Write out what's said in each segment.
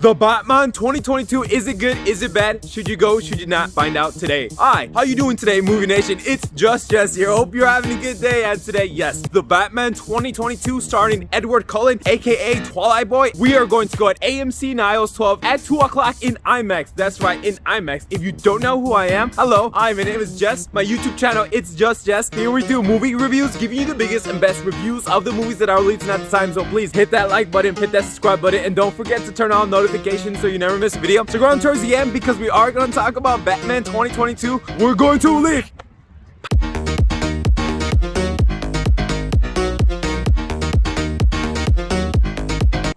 The Batman 2022, is it good? Is it bad? Should you go? Should you not? Find out today. Hi, how you doing today, Movie Nation? It's just Jess here. Hope you're having a good day. And today, yes, The Batman 2022 starring Edward Cullen, aka Twilight Boy. We are going to go at AMC Niles 12 at 2 o'clock in IMAX. That's right, in IMAX. If you don't know who I am, hello, hi, my name is Jess. My YouTube channel, it's just Jess. Here we do movie reviews, giving you the biggest and best reviews of the movies that are releasing at the time. So please hit that like button, hit that subscribe button, and don't forget to turn on notifications so you never miss a video. So go on towards the end because we are going to talk about Batman 2022. We're going to leak.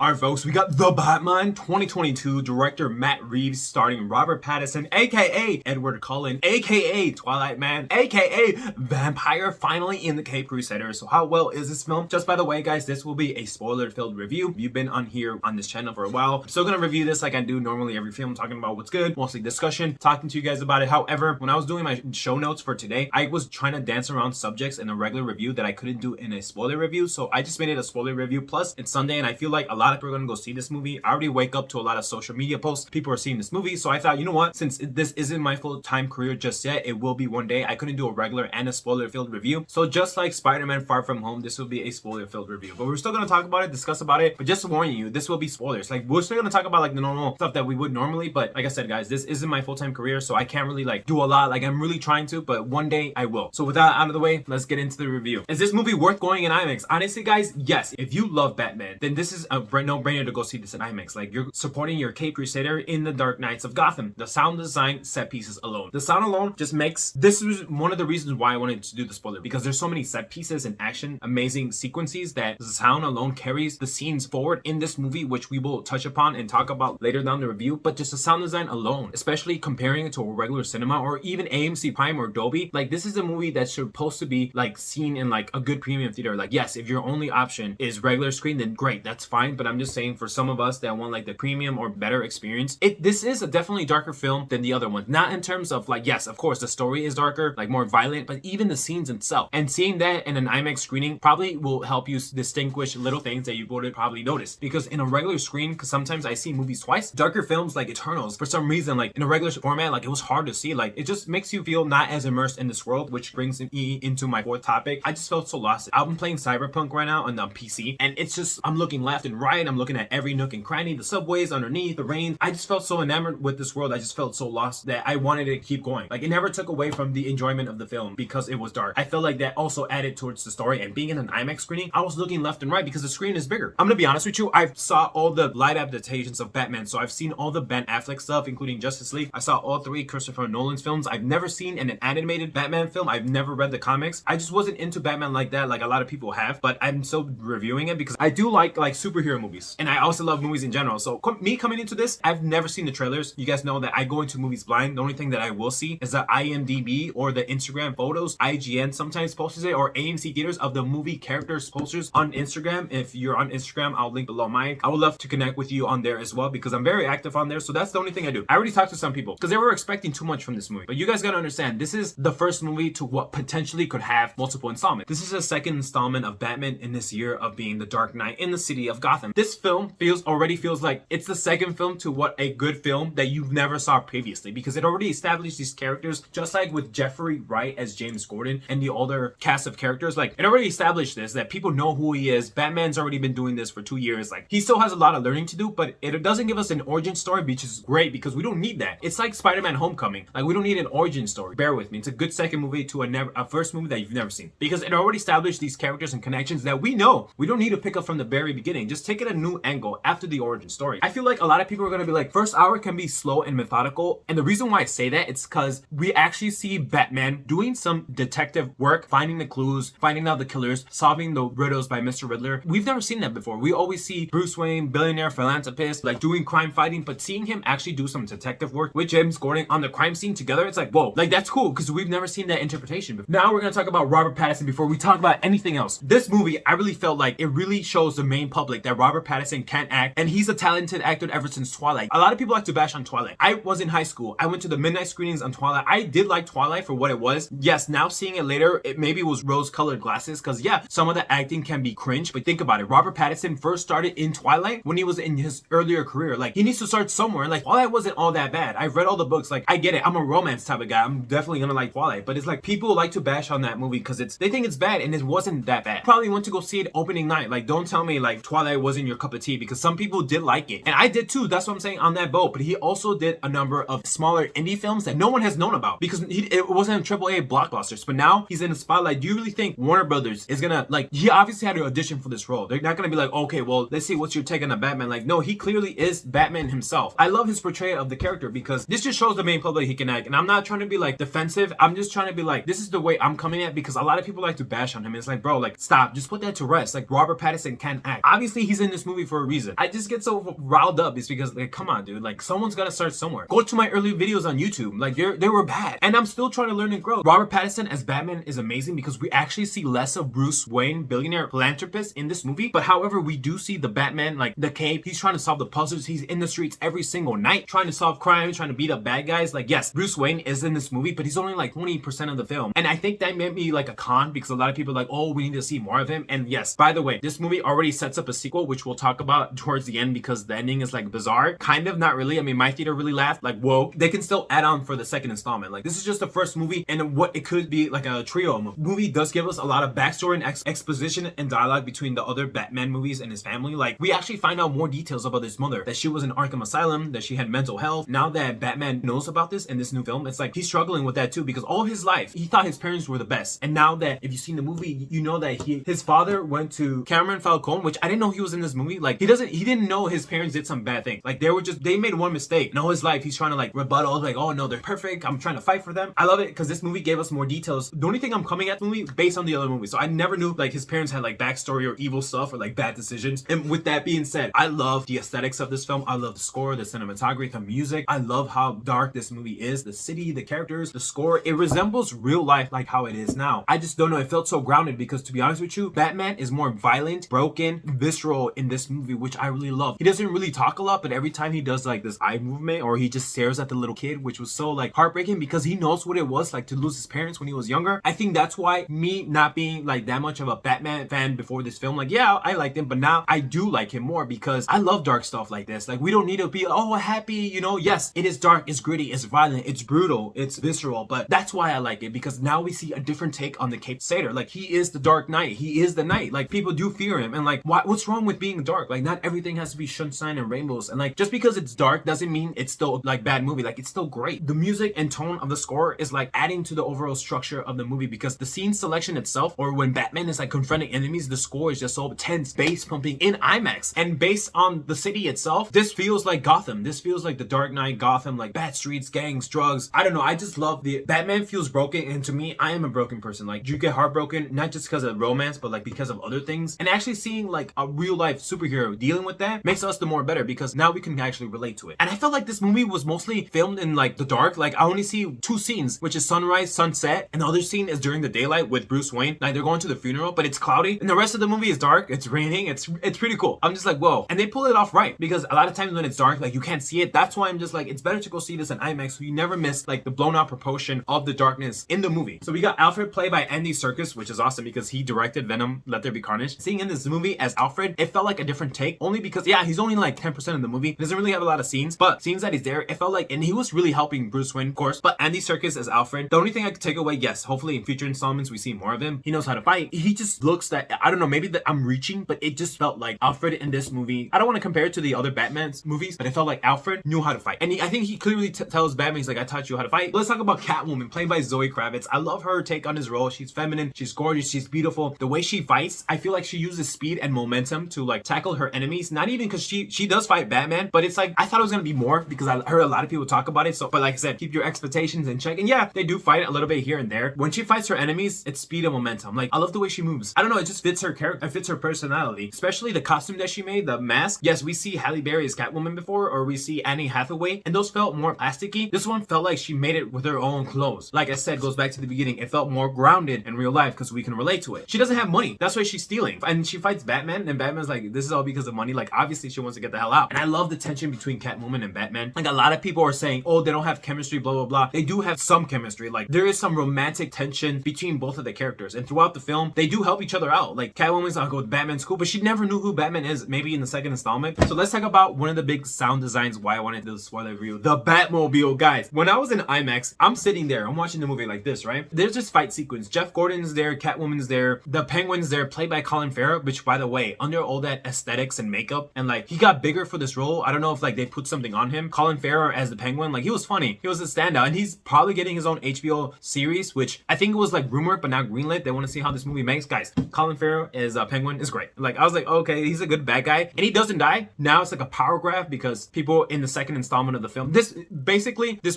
Alright folks, we got The Batman 2022, director Matt Reeves, starring Robert Pattinson, aka Edward Cullen, aka Twilight Man, aka Vampire, finally in the Cape Crusader. So how well is this film? Just by the way guys, this will be a spoiler-filled review. If you've been on here on this channel for a while, I'm still gonna review this like I do normally every film, talking about what's good, mostly discussion, talking to you guys about it. However, when I was doing my show notes for today, I was trying to dance around subjects in a regular review that I couldn't do in a spoiler review. So I just made it a spoiler review. Plus, it's Sunday and I feel like a lot of people are gonna go see this movie. I already wake up to a lot of social media posts. People are seeing this movie. So I thought, you know what? Since this isn't my full-time career just yet, it will be one day. I couldn't do a regular and a spoiler-filled review. So just like Spider-Man Far From Home, this will be a spoiler-filled review. But we're still gonna talk about it, discuss about it. But just warning you, this will be spoilers. Like, we're still gonna talk about like the normal stuff that we would normally. But like I said, guys, this isn't my full-time career, so I can't really like do a lot. Like, I'm really trying to, but one day I will. So with that out of the way, let's get into the review. Is this movie worth going in IMAX? Honestly, guys, yes. If you love Batman, then this is a no-brainer to go see this in IMAX. Like, you're supporting your Cape Crusader in the Dark Knights of Gotham. The sound design, set pieces alone. The sound alone just makes, this was one of the reasons why I wanted to do the spoiler, because there's so many set pieces and action, amazing sequences that the sound alone carries the scenes forward in this movie, which we will touch upon and talk about later down the review. But just the sound design alone, especially comparing it to a regular cinema or even AMC Prime or Dolby, like, this is a movie that's supposed to be like seen in like a good premium theater. Like, yes, if your only option is regular screen, then great, that's fine. But I'm just saying, for some of us that want like the premium or better experience, this is a definitely darker film than the other one. Not in terms of like, yes, of course the story is darker, like more violent, but even the scenes itself. And seeing that in an IMAX screening probably will help you distinguish little things that you would probably notice. Because in a regular screen, because sometimes I see movies twice, darker films like Eternals, for some reason, like in a regular format, like it was hard to see. Like, it just makes you feel not as immersed in this world, which brings me into my fourth topic. I just felt so lost. I'm playing Cyberpunk right now on the PC, and it's just, I'm looking left and right, I'm looking at every nook and cranny, the subways underneath, the rain. I just felt so enamored with this world. I just felt so lost that I wanted to keep going. Like, it never took away from the enjoyment of the film because it was dark. I felt like that also added towards the story. And being in an IMAX screening, I was looking left and right because the screen is bigger. I'm gonna be honest with you, I saw all the live adaptations of Batman. So I've seen all the Ben Affleck stuff, including Justice League. I saw all three Christopher Nolan's films. I've never seen an animated Batman film. I've never read the comics. I just wasn't into Batman like that, like a lot of people have. But I'm still reviewing it because I do like superhero movies, and I also love movies in general. So me coming into this, I've never seen the trailers. You guys know that I go into movies blind. The only thing that I will see is the IMDb or the Instagram photos. IGN sometimes posts it, or AMC theaters of the movie characters posters on Instagram. If you're on Instagram, I'll link below mine. I would love to connect with you on there as well because I'm very active on there. So that's the only thing I do. I already talked to some people because they were expecting too much from this movie. But you guys gotta understand, this is the first movie to what potentially could have multiple installments. This is the second installment of Batman in this year of being the Dark Knight in the city of Gotham. This film already feels like it's the second film to what a good film that you've never saw previously, because it already established these characters, just like with Jeffrey Wright as James Gordon and the older cast of characters. Like, it already established this, that people know who he is. Batman's already been doing this for 2 years. Like, he still has a lot of learning to do, but it doesn't give us an origin story, which is great because we don't need that. It's like Spider-Man Homecoming. Like, we don't need an origin story. Bear with me. It's a good second movie to a first movie that you've never seen, because it already established these characters and connections that we know. We don't need to pick up from the very beginning. Just take it a new angle after the origin story. I feel like a lot of people are going to be like, first hour can be slow and methodical. And the reason why I say that, it's because we actually see Batman doing some detective work, finding the clues, finding out the killers, solving the riddles by Mr. Riddler. We've never seen that before. We always see Bruce Wayne, billionaire philanthropist, like doing crime fighting, but seeing him actually do some detective work with James Gordon on the crime scene together, it's like, whoa, like that's cool because we've never seen that interpretation before. Now we're going to talk about Robert Pattinson before we talk about anything else. This movie, I really felt like it really shows the main public that Robert Pattinson can't act, and he's a talented actor ever since Twilight. A lot of people like to bash on Twilight. I was in high school. I went to the midnight screenings on Twilight. I did like Twilight for what it was. Yes, now seeing it later, it maybe was rose-colored glasses, because yeah, some of the acting can be cringe, but think about it. Robert Pattinson first started in Twilight when he was in his earlier career. Like, he needs to start somewhere. Like, Twilight wasn't all that bad. I've read all the books. Like, I get it. I'm a romance type of guy. I'm definitely gonna like Twilight, but it's like people like to bash on that movie because they think it's bad, and it wasn't that bad. Probably went to go see it opening night. Like, don't tell me like Twilight wasn't your cup of tea, because some people did like it, and I did too. That's what I'm saying, on that boat. But he also did a number of smaller indie films that no one has known about because it wasn't AAA blockbusters. But now he's in the spotlight. Do you really think Warner Brothers is gonna, like, he obviously had to audition for this role. They're not gonna be like, okay, well, let's see what's your take on the Batman. Like, no, he clearly is Batman himself. I love his portrayal of the character because this just shows the main public he can act. And I'm not trying to be like defensive. I'm just trying to be like, this is the way I'm coming at, because a lot of people like to bash on him. It's like, bro, like, stop, just put that to rest. Like, Robert Pattinson can act. Obviously he's in this movie for a reason. I just get so riled up. It's because, like, come on, dude, like, someone's gotta start somewhere. Go to my early videos on YouTube. Like, they were bad, and I'm still trying to learn and grow. Robert Pattinson as Batman is amazing because we actually see less of Bruce Wayne, billionaire philanthropist, in this movie. But however, we do see the Batman, like the cape. He's trying to solve the puzzles. He's in the streets every single night trying to solve crime, trying to beat up bad guys. Like, yes, Bruce Wayne is in this movie, but he's only like 20% of the film, and I think that made me like a con, because a lot of people are like, oh, we need to see more of him. And yes, by the way, this movie already sets up a sequel, which we'll talk about towards the end, because the ending is like bizarre. Kind of, not really. I mean, my theater really laughed. Like, whoa, they can still add on for the second installment. Like, this is just the first movie, and what it could be like a trio movie does give us a lot of backstory and exposition and dialogue between the other Batman movies and his family. Like, we actually find out more details about his mother, that she was in Arkham Asylum, that she had mental health. Now that Batman knows about this in this new film, it's like he's struggling with that too, because all his life he thought his parents were the best, and now that if you've seen the movie, you know that his father went to Cameron Falcone, which I didn't know he was in this movie. Like, he didn't know his parents did some bad things. Like, they made one mistake, and all his life he's trying to like rebuttal, like, oh no, they're perfect, I'm trying to fight for them. I love it because this movie gave us more details. The only thing I'm coming at the movie based on the other movie, so I never knew like his parents had like backstory or evil stuff or like bad decisions. And with that being said, I love the aesthetics of this film. I love the score, the cinematography, the music. I love how dark this movie is, the city, the characters, the score. It resembles real life like how it is now. I just don't know, it felt so grounded, because to be honest with you, Batman is more violent, broken, visceral in this movie, which I really love. He doesn't really talk a lot, but every time he does like this eye movement, or he just stares at the little kid, which was so like heartbreaking, because he knows what it was like to lose his parents when he was younger. I think that's why, me not being like that much of a Batman fan before this film, like, yeah, I liked him, but now I do like him more, because I love dark stuff like this. Like, we don't need to be, oh, happy, you know. Yes, it is dark, it's gritty, it's violent, it's brutal, it's visceral, but that's why I like it, because now we see a different take on the Cape Crusader. Like, he is the Dark Knight, he is the Knight. Like, people do fear him, and like, what's wrong with being dark? Like, not everything has to be sunshine and rainbows, and like, just because it's dark doesn't mean it's still like bad movie. Like, it's still great. The music and tone of the score is like adding to the overall structure of the movie, because the scene selection itself, or when Batman is like confronting enemies, the score is just so tense, bass pumping in IMAX, and based on the city itself, this feels like Gotham. This feels like the Dark Knight Gotham, like bad streets, gangs, drugs. I don't know, I just love the Batman feels broken, and to me, I am a broken person. Like, you get heartbroken not just because of romance, but like because of other things, and actually seeing like a real life superhero dealing with that makes us the more better, because now we can actually relate to it. And I felt like this movie was mostly filmed in like the dark. Like, I only see two scenes, which is sunrise, sunset, and the other scene is during the daylight with Bruce Wayne. Like, they're going to the funeral, but it's cloudy, and the rest of the movie is dark, it's raining, it's pretty cool. I'm just like, whoa. And they pull it off right, because a lot of times when it's dark, like, you can't see it. That's why I'm just like, it's better to go see this in IMAX, so you never miss like the blown out proportion of the darkness in the movie. So we got Alfred played by Andy Serkis, which is awesome because he directed Venom, Let There Be Carnage. Seeing in this movie as Alfred, it felt like a different take, only because, yeah, he's only like 10% of the movie. He doesn't really have a lot of scenes, but scenes that he's there, it felt like, and he was really helping Bruce Wayne, of course, but Andy Serkis as Alfred, the only thing I could take away, yes, hopefully in future installments we see more of him. He knows how to fight. He just looks that, I don't know, maybe that I'm reaching, but it just felt like Alfred in this movie. I don't want to compare it to the other Batman's movies, but it felt like Alfred knew how to fight. And I think he clearly tells Batman, he's like, I taught you how to fight. Let's talk about Catwoman, played by Zoë Kravitz. I love her take on his role. She's feminine, she's gorgeous, she's beautiful. The way she fights, I feel like she uses speed and momentum to like tackle her enemies. Not even because she does fight Batman, but it's like, I thought it was gonna be more because I heard a lot of people talk about it. So, but like I said, keep your expectations in check. And yeah, they do fight a little bit here and there. When she fights her enemies, it's speed and momentum. Like, I love the way she moves. I don't know, it just fits her character, it fits her personality, especially the costume that she made, the mask. Yes, we see Halle Berry as Catwoman before, or we see Annie Hathaway, and those felt more plasticky. This one felt like she made it with her own clothes. Like I said, goes back to the beginning, it felt more grounded in real life because we can relate to it. She doesn't have money, that's why she's stealing, and she fights Batman, and Batman's like, this is all because of money. Like, obviously she wants to get the hell out. And I love the tension between Catwoman and Batman. Like, a lot of people are saying, oh, they don't have chemistry, blah, blah, blah. They do have some chemistry. Like, there is some romantic tension between both of the characters. And throughout the film, they do help each other out. Like, Catwoman's like, oh, Batman's cool, but she never knew who Batman is, maybe in the second installment. So let's talk about one of the big sound designs, why I wanted to do the spoiler review. The Batmobile, guys. When I was in IMAX, I'm sitting there, I'm watching the movie like this, right? There's this fight sequence. Jeff Gordon's there, Catwoman's there, the Penguin's there, played by Colin Farrow, which, by the way, under all that aesthetics and makeup, and like, he got bigger for this role. I don't know if like they put something on him. Colin Farrow as the Penguin, like, he was funny. He was a standout, and he's probably getting his own HBO series, which I think it was like rumored, but not greenlit. They want to see how this movie makes. Guys, Colin Farrow as Penguin is great. Like, I was like, okay, he's a good bad guy, and he doesn't die. Now it's like a power grab because people in the second installment of the film, this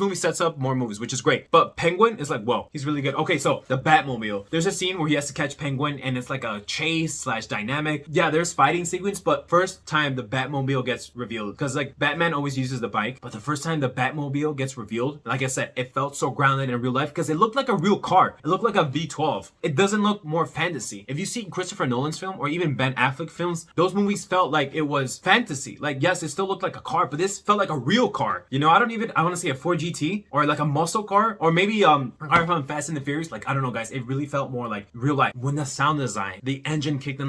movie sets up more movies, which is great. But Penguin is like, whoa, he's really good. Okay, so the Batmobile. There's a scene where he has to catch Penguin, and it's like a chase / dynamic. Yeah, there's fighting sequence, but first time the Batmobile gets revealed, because like Batman always uses the bike, but the first time the Batmobile gets revealed, like I said, it felt so grounded in real life because it looked like a real car. It looked like a V12. It doesn't look more fantasy. If you see Christopher Nolan's film or even Ben Affleck films, those movies felt like it was fantasy. Like, yes, it still looked like a car, but this felt like a real car. You know, I want to say a Ford GT or like a muscle car, or maybe Fast and the Furious. Like, I don't know, guys. It really felt more like real life. When the sound design, the engine kicked in,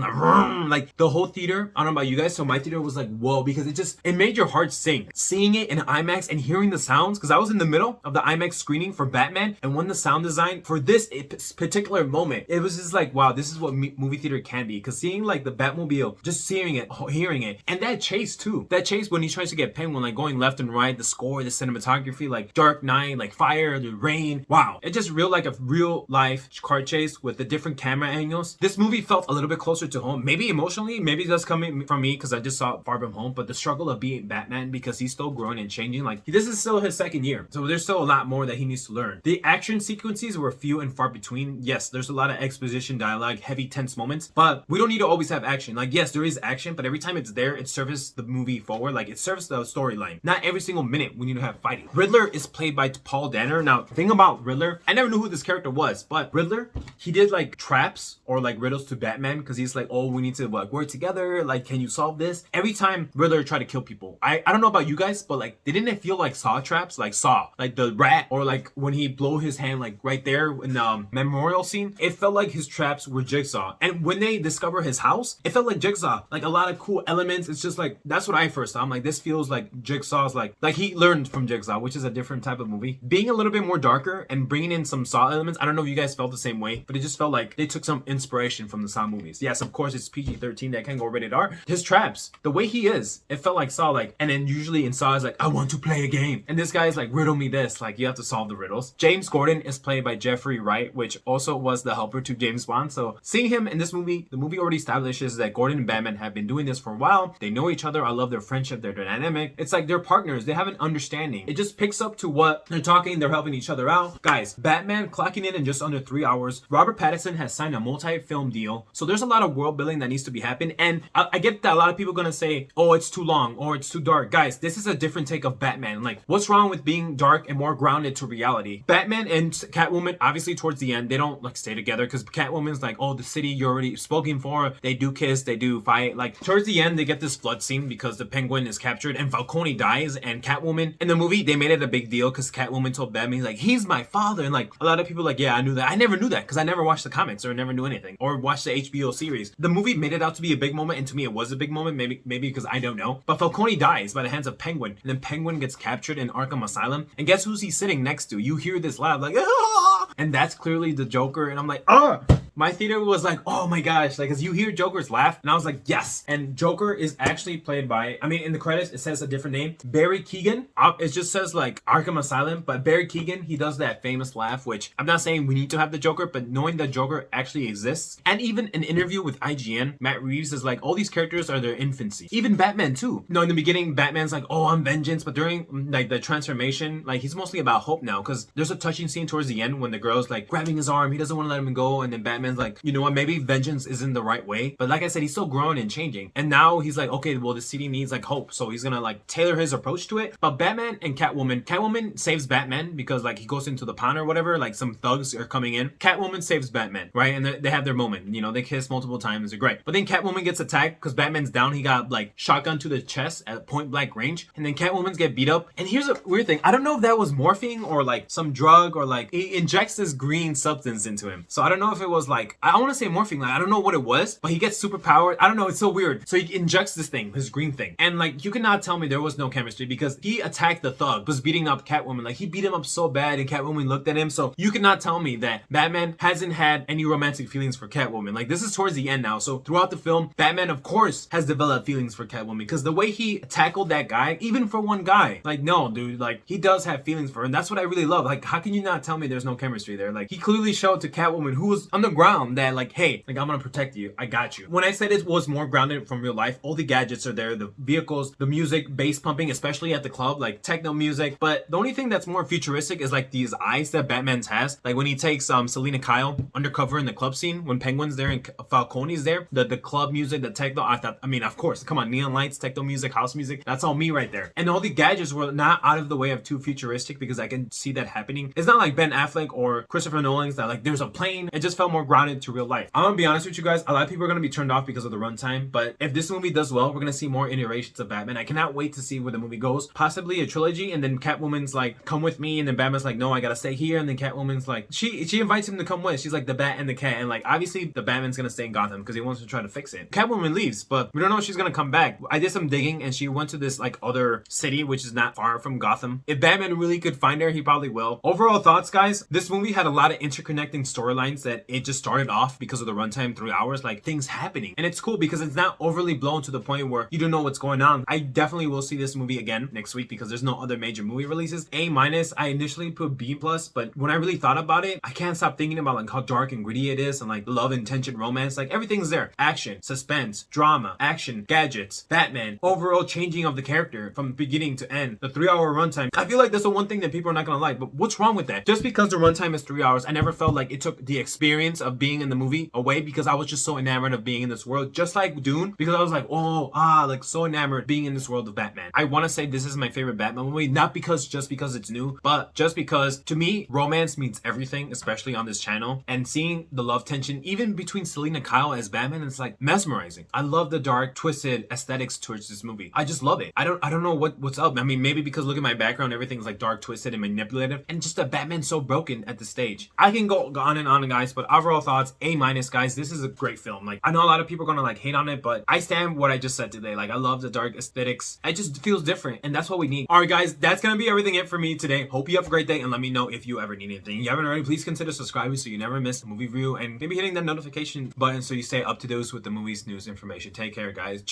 like the whole theater. I don't know about you guys, so my theater was like, whoa, because it made your heart sing. Seeing it in IMAX and hearing the sounds, because I was in the middle of the IMAX screening for Batman, and when the sound design for this particular moment, it was just like, wow, this is what movie theater can be. Because seeing like the Batmobile, just seeing it, hearing it, and that chase too. That chase when he tries to get Penguin, like going left and right, the score, the cinematography, like Dark Knight, like fire, the rain. Wow. It just real like a real life car chase with the different camera angles. This movie felt a little bit closer to home. Maybe emotionally, maybe that's coming from me because I just saw it far from home, but the struggle of being Batman, because he's still growing and changing. Like, this is still his second year, so there's still a lot more that he needs to learn. The action sequences were few and far between. Yes, there's a lot of exposition dialogue, heavy tense moments, but we don't need to always have action. Like, yes, there is action, but every time it's there, it serves the movie forward. Like, it serves the storyline. Not every single minute we need to have fighting. Riddler is played by Paul Dano. Now, the thing about Riddler, I never knew who this character was, but Riddler, he did like traps or like riddles to Batman because he's like, oh, we need to like work together. Like, can you solve this? Every time Riddler tried to kill people, I don't know about you guys, but like, they didn't feel like Saw traps, like Saw, like the rat, or like when he blow his hand like right there in the memorial scene. It felt like his traps were Jigsaw. And when they discover his house, it felt like Jigsaw, like a lot of cool elements. It's just like, that's what I first thought. I'm like, this feels like Jigsaw's like he learned from Jigsaw, which is a different type of movie. Being a little bit more darker and bringing in some Saw elements. I don't know if you guys felt the same way, but it just felt like they took some inspiration from the Saw movies. Yes, of course, it's PG-13, that can go rated R. His traps, the way he is, it felt like Saw, like, and then usually in Saw is like, I want to play a game. And this guy is like, riddle me this. Like, you have to solve the riddles. James Gordon is played by Jeffrey Wright, which also was the helper to James Bond. So seeing him in this movie, the movie already establishes that Gordon and Batman have been doing this for a while. They know each other. I love their friendship, their dynamic. It's like they're partners. They have an understanding. It just picks up to what they're talking. They're helping each other out. Guys, Batman clocking in just under 3 hours. Robert Pattinson has signed a multi-film deal. So there's a lot of world building that needs to be happening. And I get that a lot of people are going to say, oh, it's too long or it's too dark. Guys, this is a different take of Batman. Like, what's wrong with being dark and more grounded to reality? Batman and Catwoman, obviously towards the end, they don't like stay together because Catwoman's like, oh, the city you're already spoken for. They do kiss, they do fight. Like, towards the end, they get this flood scene because the Penguin is captured and Falcone dies. And Catwoman, in the movie, they made it a big deal because Catwoman told Batman, he's like, he's my father. And like, a lot of people are like, yeah, I knew that. I never knew that because I never watched the comics or never knew anything or watched the HBO series. The movie made it out to be a big moment, and to me, it was a big moment. Maybe because I don't know. But Falcone dies by the hands of Penguin, and then Penguin gets captured in Arkham Asylum. And guess who's he sitting next to? You hear this laugh, like, ah! And that's clearly the Joker. And I'm like, ah! My theater was like, oh my gosh, like, as you hear Joker's laugh, and I was like, yes. And Joker is actually played by, I mean, in the credits, it says a different name, Barry Keoghan. It just says like Arkham Asylum, but Barry Keoghan, he does that famous laugh, which I'm not saying we need to have the Joker, but knowing that Joker actually exists. And even an interview with IGN, Matt Reeves is like, all these characters are their infancy. Even Batman too. You know, in the beginning, Batman's like, oh, I'm vengeance, but during like the transformation, like, he's mostly about hope now, because there's a touching scene towards the end when the girl's like grabbing his arm, he doesn't want to let him go, and then Batman Batman's like, you know what, maybe vengeance isn't the right way. But like I said, he's still growing and changing. And now he's like, okay, well, the city needs like hope. So he's gonna like tailor his approach to it. But Batman and Catwoman saves Batman because like he goes into the pond or whatever, like some thugs are coming in. Catwoman saves Batman, right? And they have their moment. You know, they kiss multiple times. They're great. But then Catwoman gets attacked because Batman's down. He got like shotgun to the chest at point blank range. And then Catwoman's get beat up. And here's a weird thing. I don't know if that was morphine or like some drug or like he injects this green substance into him. So I don't know if it was like, I want to say morphine. Like I don't know what it was, but he gets super powered. I don't know. It's so weird. So he injects this thing, this green thing. And like, you cannot tell me there was no chemistry because he attacked the thug, was beating up Catwoman. Like he beat him up so bad and Catwoman looked at him. So you cannot tell me that Batman hasn't had any romantic feelings for Catwoman. Like this is towards the end now. So throughout the film, Batman of course has developed feelings for Catwoman because the way he tackled that guy, even for one guy, like no dude, like he does have feelings for her. And that's what I really love. Like how can you not tell me there's no chemistry there? Like he clearly showed to Catwoman, who was on the ground, that like, hey, like I'm gonna protect you. I got you. When I said it was more grounded from real life, all the gadgets are there, the vehicles, the music, bass pumping, especially at the club, like techno music. But the only thing that's more futuristic is like these eyes that Batman's has. Like when he takes Selena Kyle undercover in the club scene, when Penguin's there and Falcone's there, the club music, the techno, I mean, of course, come on, neon lights, techno music, house music, that's all me right there. And all the gadgets were not out of the way of too futuristic because I can see that happening. It's not like Ben Affleck or Christopher Nolan's that like there's a plane. It just felt more grounded to real life. I'm gonna be honest with you guys, a lot of people are gonna be turned off because of the runtime, but if this movie does well, we're gonna see more iterations of Batman. I cannot wait to see where the movie goes. Possibly a trilogy, and then Catwoman's like, come with me, and then Batman's like, no, I gotta stay here, and then Catwoman's like, she invites him to come with. She's like the Bat and the Cat, and like obviously the Batman's gonna stay in Gotham because he wants to try to fix it. Catwoman leaves, but we don't know if she's gonna come back. I did some digging, and she went to this like other city, which is not far from Gotham. If Batman really could find her, he probably will. Overall thoughts, guys, this movie had a lot of interconnecting storylines that it just started off because of the runtime, 3 hours, like things happening. And it's cool because it's not overly blown to the point where you don't know what's going on. I definitely will see this movie again next week because there's no other major movie releases. A-, I initially put B+, but when I really thought about it, I can't stop thinking about like how dark and gritty it is and like love and tension, romance, like everything's there. Action, suspense, drama, action, gadgets, Batman, overall changing of the character from beginning to end. The 3 hour runtime. I feel like that's the one thing that people are not gonna like, but what's wrong with that? Just because the runtime is 3 hours, I never felt like it took the experience of being in the movie away because I was just so enamored of being in this world, just like Dune, because I was like, like so enamored being in this world of Batman. I want to say this is my favorite Batman movie, not just because it's new, but just because to me, romance means everything, especially on this channel, and seeing the love tension, even between Selena Kyle as Batman, it's like mesmerizing. I love the dark, twisted aesthetics towards this movie. I just love it. I don't know what's up. I mean, maybe because look at my background, everything's like dark, twisted, and manipulative, and just that Batman's so broken at the stage. I can go on and on, guys, but overall thoughts, A-, guys. This is a great film. Like, I know a lot of people are gonna like hate on it, but I stand what I just said today. Like, I love the dark aesthetics. It just feels different, and that's what we need. All right, guys, that's gonna be everything it for me today. Hope you have a great day, and let me know if you ever need anything. If you haven't already, please consider subscribing so you never miss a movie review, and maybe hitting that notification button so you stay up to date with the movies, news, information. Take care, guys.